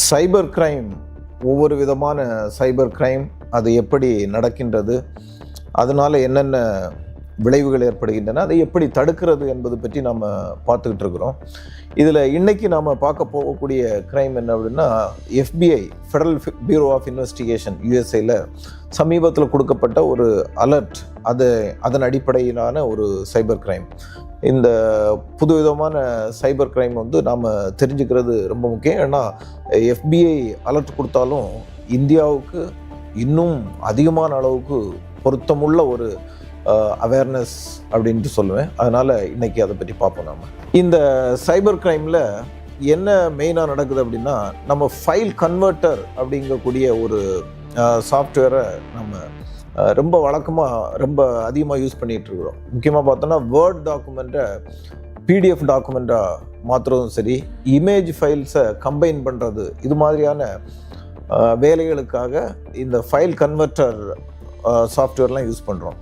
Cyber crime, ஒவ்வொரு விதமான cyber crime அது எப்படி நடக்கின்றது, அதனால் என்னென்ன விளைவுகள் ஏற்படுகின்றன, அதை எப்படி தடுக்கிறது என்பது பற்றி நாம் பார்த்துக்கிட்டு இருக்கிறோம். இதில் இன்றைக்கி நாம் பார்க்க போகக்கூடிய கிரைம் என்ன அப்படின்னா, FBI Federal Bureau of Investigation யூஎஸ்ஏல சமீபத்தில் கொடுக்கப்பட்ட ஒரு அலர்ட், அதன் அடிப்படையிலான ஒரு சைபர் கிரைம். இந்த புதுவிதமான சைபர் கிரைம் நாம் தெரிஞ்சுக்கிறது ரொம்ப முக்கியம். ஏன்னா FBI அலர்ட் கொடுத்தாலும் இந்தியாவுக்கு இன்னும் அதிகமான அளவுக்கு பொருத்தமுள்ள ஒரு அவேர்னஸ் அப்படின்ட்டு சொல்லுவேன். அதனால் இன்றைக்கி அதை பற்றி பார்ப்போம். இந்த சைபர் கிரைமில் என்ன மெயினாக நடக்குது அப்படின்னா, நம்ம ஃபைல் கன்வெர்ட்டர் அப்படிங்கக்கூடிய ஒரு சாஃப்ட்வேரை நம்ம ரொம்ப வழக்கமாக ரொம்ப அதிகமாக யூஸ் பண்ணிகிட்ருக்குறோம். முக்கியமாக பார்த்தோன்னா வேர்ட் டாக்குமெண்ட்டை PDF டாக்குமெண்ட்டாக மாற்றுறதும் சரி, இமேஜ் ஃபைல்ஸை கம்பைன் பண்ணுறது, இது மாதிரியான வேலைகளுக்காக இந்த ஃபைல் கன்வெர்ட்டர் சாஃப்ட்வேர்லாம் யூஸ் பண்ணுறோம்.